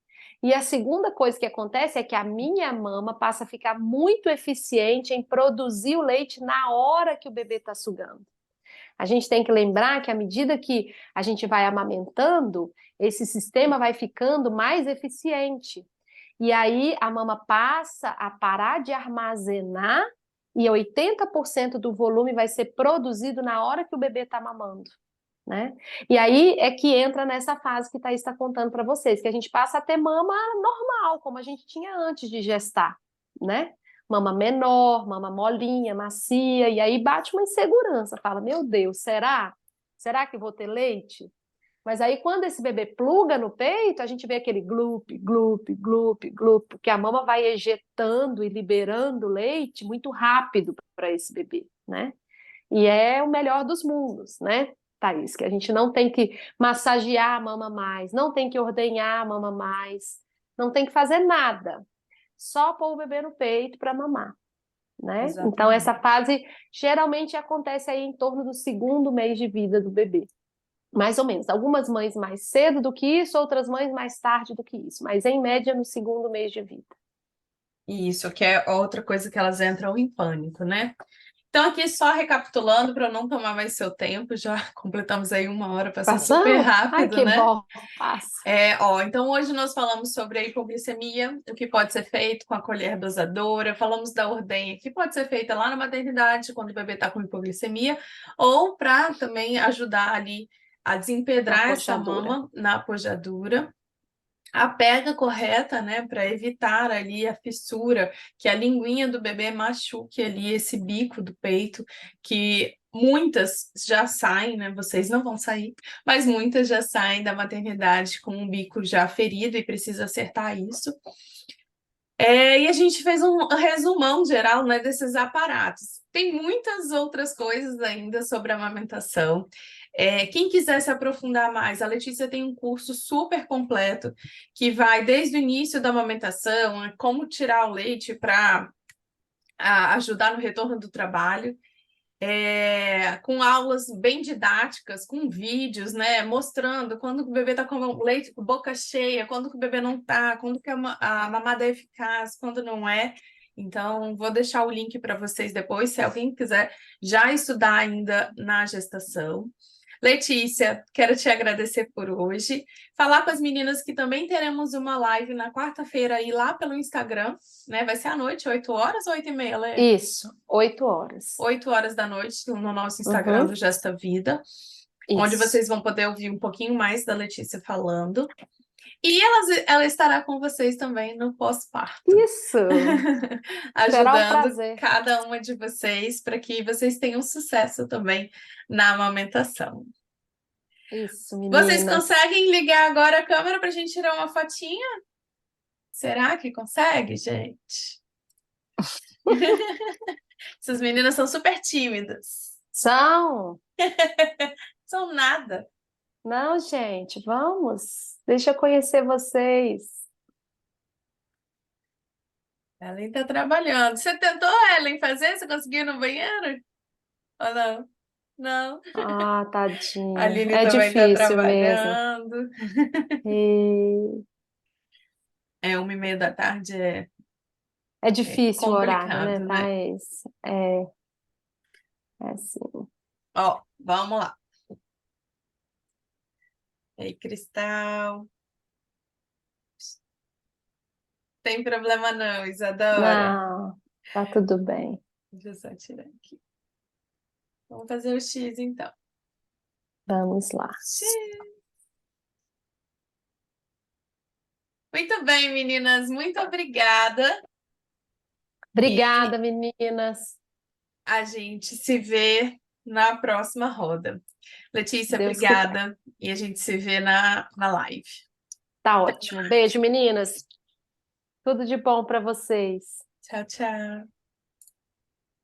E a segunda coisa que acontece é que a minha mama passa a ficar muito eficiente em produzir o leite na hora que o bebê está sugando. A gente tem que lembrar que à medida que a gente vai amamentando, esse sistema vai ficando mais eficiente. E aí a mama passa a parar de armazenar e 80% do volume vai ser produzido na hora que o bebê está mamando, né? E aí é que entra nessa fase que Thaís está contando para vocês, que a gente passa a ter mama normal, como a gente tinha antes de gestar, né? Mama menor, mama molinha, macia, e aí bate uma insegurança, fala, meu Deus, será? Será que vou ter leite? Mas aí quando esse bebê pluga no peito, a gente vê aquele glup, glup, glup, glup, porque a mama vai ejetando e liberando leite muito rápido para esse bebê, né? E é o melhor dos mundos, né, Thaís? Que a gente não tem que massagear a mama mais, não tem que ordenhar a mama mais, não tem que fazer nada, só pôr o bebê no peito para mamar, né? Exatamente. Então essa fase geralmente acontece aí em torno do 2º mês de vida do bebê. Mais ou menos. Algumas mães mais cedo do que isso, outras mães mais tarde do que isso, mas em média no 2º mês de vida. Isso, que é outra coisa que elas entram em pânico, né? Então, aqui só recapitulando para eu não tomar mais seu tempo, já completamos aí 1 hora, passou super Passamos? Ai, rápido, que né? bom. Passa. Então hoje nós falamos sobre a hipoglicemia, o que pode ser feito com a colher dosadora, falamos da ordenha, que pode ser feita lá na maternidade, quando o bebê está com hipoglicemia, ou para também ajudar ali a desempedrar essa mama na pojadura. A pega correta, né, para evitar ali a fissura, que a linguinha do bebê machuque ali esse bico do peito, que muitas já saem, né, vocês não vão sair, mas muitas já saem da maternidade com um bico já ferido e precisa acertar isso. E a gente fez um resumão geral, né, desses aparatos. Tem muitas outras coisas ainda sobre a amamentação. Quem quiser se aprofundar mais, a Letícia tem um curso super completo que vai desde o início da amamentação, como tirar o leite para ajudar no retorno do trabalho, com aulas bem didáticas, com vídeos, né, mostrando quando o bebê está com o leite, com boca cheia, quando o bebê não está, quando que a mamada é eficaz, quando não é. Então, vou deixar o link para vocês depois, se alguém quiser já estudar ainda na gestação. Letícia, quero te agradecer por hoje. Falar com as meninas que também teremos uma live na quarta-feira aí lá pelo Instagram, né? Vai ser à noite, 8 horas ou 8h30, Lê? Isso, 8 horas. 8 horas da noite no nosso Instagram do Gesta Vida, onde Isso. vocês vão poder ouvir um pouquinho mais da Letícia falando. E ela estará com vocês também no pós-parto. Isso! Será um Ajudando prazer. cada uma de vocês para que vocês tenham sucesso também na amamentação. Isso, meninas. Vocês conseguem ligar agora a câmera para a gente tirar uma fotinha? Será que consegue, gente? Essas meninas são super tímidas. São? São nada. Não, gente, vamos. Deixa eu conhecer vocês. Ellen tá trabalhando. Você tentou, Ellen, fazer? Você conseguiu ir no banheiro? Ou não? Não. Ah, A tadinha. Aline É também tá difícil mesmo. trabalhando. E 1h30 da tarde é difícil o horário, né, complicado, né? Thaís? É assim. Ó, vamos lá. E aí, Cristal? Tem problema não, Isadora. Não, tá tudo bem. Deixa eu só tirar aqui. Vamos fazer o X, então. Vamos lá. Muito bem, meninas. Muito obrigada. Obrigada, meninas. A gente se vê na próxima roda. Letícia, Deus quiser. obrigada. E a gente se vê na live. Tá ótimo. Beijo, meninas. Tudo de bom para vocês. Tchau, tchau.